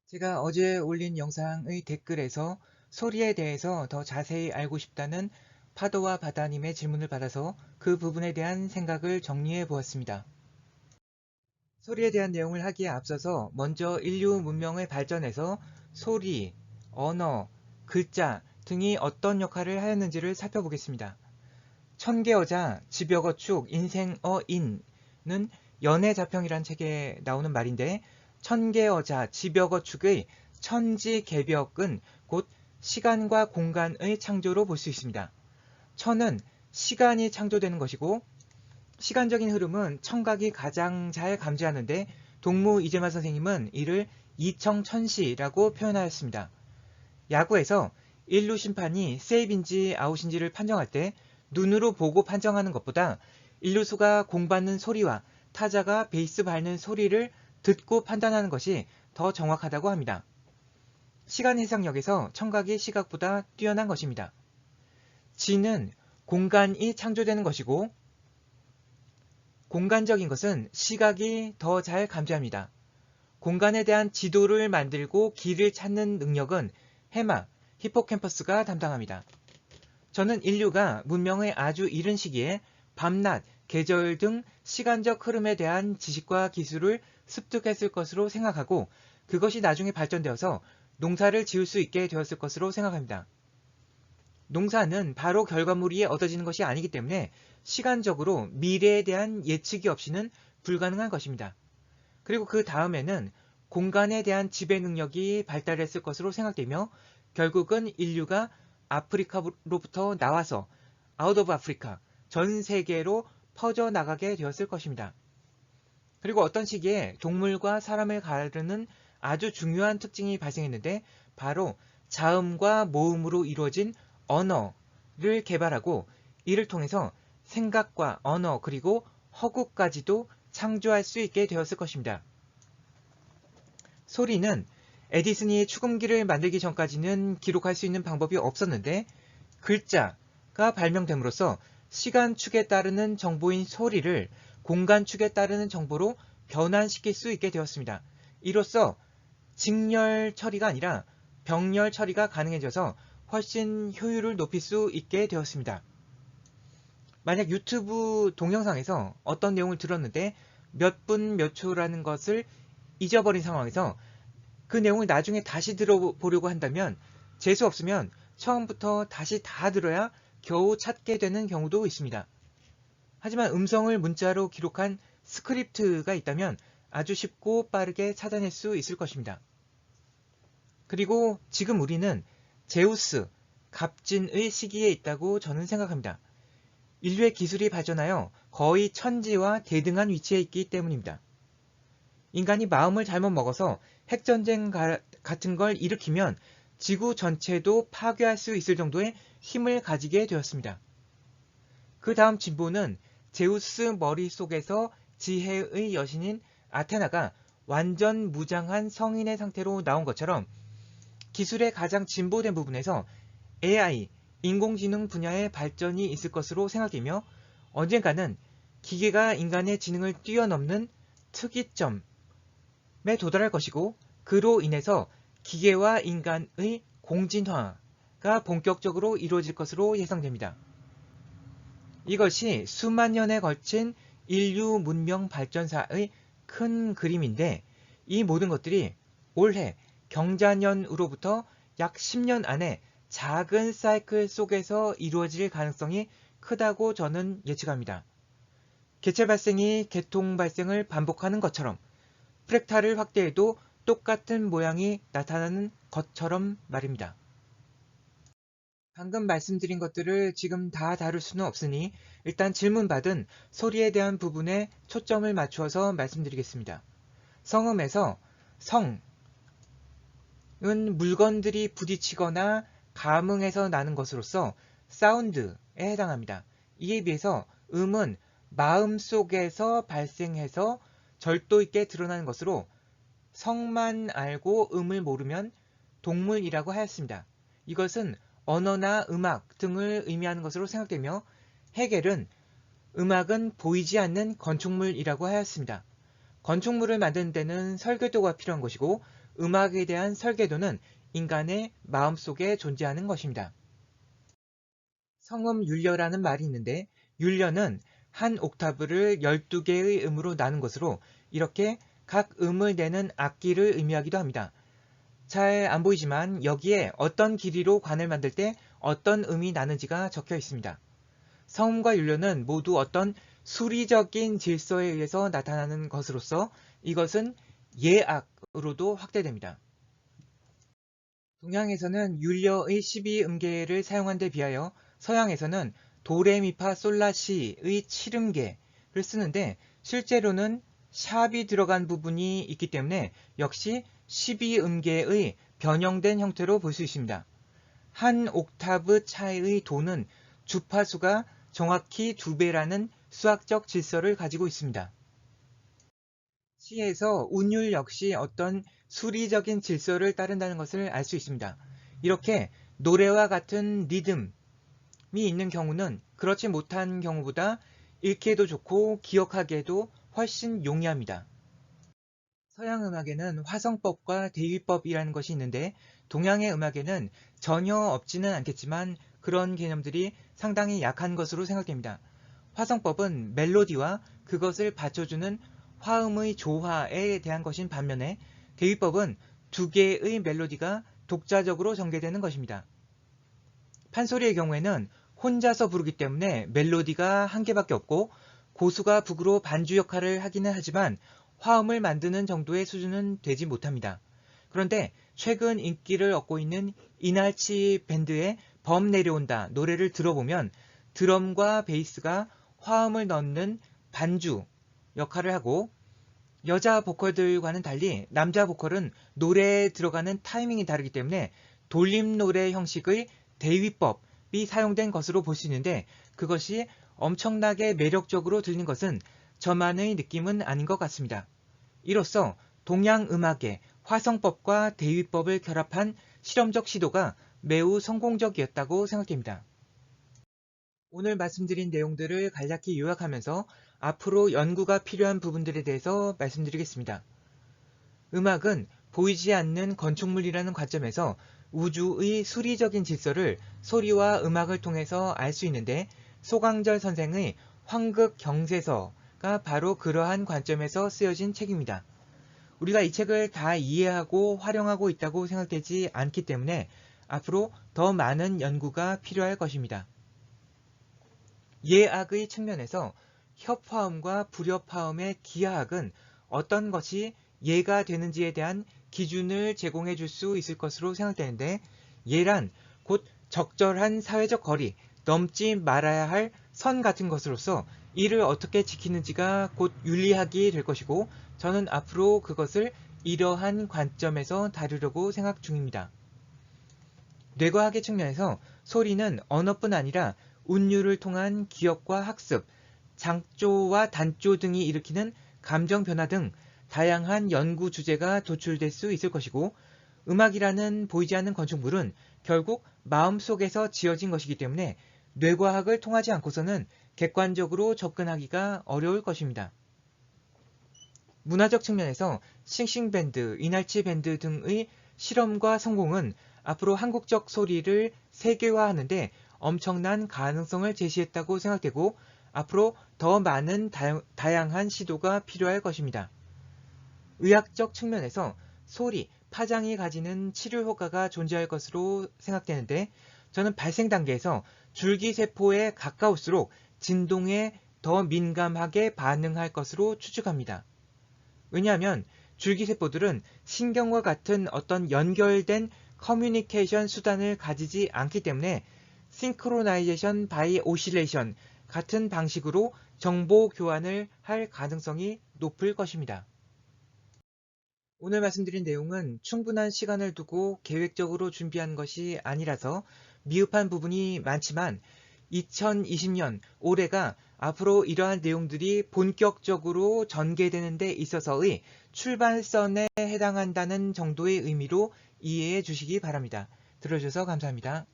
제가 어제 올린 영상의 댓글에서 소리에 대해서 더 자세히 알고 싶다는 파도와 바다님의 질문을 받아서 그 부분에 대한 생각을 정리해 보았습니다. 소리에 대한 내용을 하기에 앞서서 먼저 인류 문명의 발전에서 소리, 언어, 글자 등이 어떤 역할을 하였는지를 살펴보겠습니다. 천개어자, 집여거축, 인생어인은 연애자평이란 책에 나오는 말인데, 천개어자, 집여거축의 천지개벽은 곧 시간과 공간의 창조로 볼 수 있습니다. 천은 시간이 창조되는 것이고, 시간적인 흐름은 청각이 가장 잘 감지하는데, 동무 이재만 선생님은 이를 이청천시라고 표현하였습니다. 야구에서 1루 심판이 세이브인지 아웃인지를 판정할 때 눈으로 보고 판정하는 것보다 1루수가 공 받는 소리와 타자가 베이스 밟는 소리를 듣고 판단하는 것이 더 정확하다고 합니다. 시간 해석력에서 청각이 시각보다 뛰어난 것입니다. 지는 공간이 창조되는 것이고, 공간적인 것은 시각이 더 잘 감지합니다. 공간에 대한 지도를 만들고 길을 찾는 능력은 해마, 히포캠퍼스가 담당합니다. 저는 인류가 문명의 아주 이른 시기에 밤낮, 계절 등 시간적 흐름에 대한 지식과 기술을 습득했을 것으로 생각하고, 그것이 나중에 발전되어서 농사를 지을 수 있게 되었을 것으로 생각합니다. 농사는 바로 결과물이 얻어지는 것이 아니기 때문에 시간적으로 미래에 대한 예측이 없이는 불가능한 것입니다. 그리고 그 다음에는 공간에 대한 지배 능력이 발달했을 것으로 생각되며, 결국은 인류가 아프리카로부터 나와서 아웃 오브 아프리카, 전 세계로 퍼져나가게 되었을 것입니다. 그리고 어떤 시기에 동물과 사람을 가르는 아주 중요한 특징이 발생했는데, 바로 자음과 모음으로 이루어진 언어를 개발하고, 이를 통해서 생각과 언어 그리고 허구까지도 창조할 수 있게 되었을 것입니다. 소리는 에디슨이 축음기를 만들기 전까지는 기록할 수 있는 방법이 없었는데, 글자가 발명됨으로써 시간축에 따르는 정보인 소리를 공간축에 따르는 정보로 변환시킬 수 있게 되었습니다. 이로써 직렬 처리가 아니라 병렬 처리가 가능해져서 훨씬 효율을 높일 수 있게 되었습니다. 만약 유튜브 동영상에서 어떤 내용을 들었는데 몇 분 몇 초라는 것을 잊어버린 상황에서 그 내용을 나중에 다시 들어보려고 한다면 재수 없으면 처음부터 다시 다 들어야 겨우 찾게 되는 경우도 있습니다. 하지만 음성을 문자로 기록한 스크립트가 있다면 아주 쉽고 빠르게 찾아낼 수 있을 것입니다. 그리고 지금 우리는 제우스, 갑진의 시기에 있다고 저는 생각합니다. 인류의 기술이 발전하여 거의 천지와 대등한 위치에 있기 때문입니다. 인간이 마음을 잘못 먹어서 핵전쟁 같은 걸 일으키면 지구 전체도 파괴할 수 있을 정도의 힘을 가지게 되었습니다. 그 다음 진보는 제우스 머릿속에서 지혜의 여신인 아테나가 완전 무장한 성인의 상태로 나온 것처럼, 기술의 가장 진보된 부분에서 AI, 인공지능 분야의 발전이 있을 것으로 생각되며, 언젠가는 기계가 인간의 지능을 뛰어넘는 특이점에 도달할 것이고, 그로 인해서 기계와 인간의 공진화가 본격적으로 이루어질 것으로 예상됩니다. 이것이 수만 년에 걸친 인류 문명 발전사의 큰 그림인데, 이 모든 것들이 올해 경자년으로부터 약 10년 안에 작은 사이클 속에서 이루어질 가능성이 크다고 저는 예측합니다. 개체 발생이 계통 발생을 반복하는 것처럼, 프랙탈을 확대해도 똑같은 모양이 나타나는 것처럼 말입니다. 방금 말씀드린 것들을 지금 다 다룰 수는 없으니 일단 질문받은 소리에 대한 부분에 초점을 맞추어서 말씀드리겠습니다. 성음에서 성은 물건들이 부딪히거나 감응해서 나는 것으로서 사운드에 해당합니다. 이에 비해서 음은 마음속에서 발생해서 절도 있게 드러나는 것으로, 성만 알고 음을 모르면 동물이라고 하였습니다. 이것은 언어나 음악 등을 의미하는 것으로 생각되며, 헤겔은 음악은 보이지 않는 건축물이라고 하였습니다. 건축물을 만드는 데는 설계도가 필요한 것이고, 음악에 대한 설계도는 인간의 마음속에 존재하는 것입니다. 성음 율려라는 말이 있는데 율려는 한 옥타브를 12개의 음으로 나눈 것으로 이렇게 각 음을 내는 악기를 의미하기도 합니다. 잘 안 보이지만 여기에 어떤 길이로 관을 만들 때 어떤 음이 나는지가 적혀 있습니다. 성음과 율려는 모두 어떤 수리적인 질서에 의해서 나타나는 것으로서 이것은 예악으로도 확대됩니다. 동양에서는 율려의 12음계를 사용한 데 비하여 서양에서는 도레미파솔라시의 7음계를 쓰는데 실제로는 샵이 들어간 부분이 있기 때문에 역시 12음계의 변형된 형태로 볼 수 있습니다. 한 옥타브 차이의 도는 주파수가 정확히 2배라는 수학적 질서를 가지고 있습니다. 시에서 운율 역시 어떤 수리적인 질서를 따른다는 것을 알 수 있습니다. 이렇게 노래와 같은 리듬이 있는 경우는 그렇지 못한 경우보다 읽기에도 좋고 기억하기에도 훨씬 용이합니다. 서양 음악에는 화성법과 대위법이라는 것이 있는데 동양의 음악에는 전혀 없지는 않겠지만 그런 개념들이 상당히 약한 것으로 생각됩니다. 화성법은 멜로디와 그것을 받쳐주는 화음의 조화에 대한 것인 반면에 대위법은 두 개의 멜로디가 독자적으로 전개되는 것입니다. 판소리의 경우에는 혼자서 부르기 때문에 멜로디가 한 개밖에 없고 고수가 북으로 반주 역할을 하기는 하지만 화음을 만드는 정도의 수준은 되지 못합니다. 그런데 최근 인기를 얻고 있는 이날치 밴드의 범 내려온다 노래를 들어보면 드럼과 베이스가 화음을 넣는 반주 역할을 하고 여자 보컬들과는 달리 남자 보컬은 노래에 들어가는 타이밍이 다르기 때문에 돌림 노래 형식의 대위법이 사용된 것으로 볼 수 있는데 그것이 엄청나게 매력적으로 들리는 것은 저만의 느낌은 아닌 것 같습니다. 이로써 동양 음악의 화성법과 대위법을 결합한 실험적 시도가 매우 성공적이었다고 생각됩니다. 오늘 말씀드린 내용들을 간략히 요약하면서 앞으로 연구가 필요한 부분들에 대해서 말씀드리겠습니다. 음악은 보이지 않는 건축물이라는 관점에서 우주의 수리적인 질서를 소리와 음악을 통해서 알 수 있는데 소강절 선생의 황극 경세서가 바로 그러한 관점에서 쓰여진 책입니다. 우리가 이 책을 다 이해하고 활용하고 있다고 생각되지 않기 때문에 앞으로 더 많은 연구가 필요할 것입니다. 예악의 측면에서 협화음과 불협화음의 기하학은 어떤 것이 예가 되는지에 대한 기준을 제공해 줄 수 있을 것으로 생각되는데 예란 곧 적절한 사회적 거리, 넘지 말아야 할 선 같은 것으로서 이를 어떻게 지키는지가 곧 윤리학이 될 것이고 저는 앞으로 그것을 이러한 관점에서 다루려고 생각 중입니다. 뇌과학의 측면에서 소리는 언어뿐 아니라 운율을 통한 기억과 학습, 장조와 단조 등이 일으키는 감정 변화 등 다양한 연구 주제가 도출될 수 있을 것이고 음악이라는 보이지 않는 건축물은 결국 마음속에서 지어진 것이기 때문에 뇌과학을 통하지 않고서는 객관적으로 접근하기가 어려울 것입니다. 문화적 측면에서 싱싱밴드, 이날치 밴드 등의 실험과 성공은 앞으로 한국적 소리를 세계화하는데 엄청난 가능성을 제시했다고 생각되고 앞으로 더 많은 다양한 시도가 필요할 것입니다. 의학적 측면에서 소리, 파장이 가지는 치료 효과가 존재할 것으로 생각되는데 저는 발생 단계에서 줄기세포에 가까울수록 진동에 더 민감하게 반응할 것으로 추측합니다. 왜냐하면 줄기세포들은 신경과 같은 어떤 연결된 커뮤니케이션 수단을 가지지 않기 때문에 싱크로나이제이션 바이 오실레이션 같은 방식으로 정보 교환을 할 가능성이 높을 것입니다. 오늘 말씀드린 내용은 충분한 시간을 두고 계획적으로 준비한 것이 아니라서 미흡한 부분이 많지만 2020년 올해가 앞으로 이러한 내용들이 본격적으로 전개되는 데 있어서의 출발선에 해당한다는 정도의 의미로 이해해 주시기 바랍니다. 들어주셔서 감사합니다.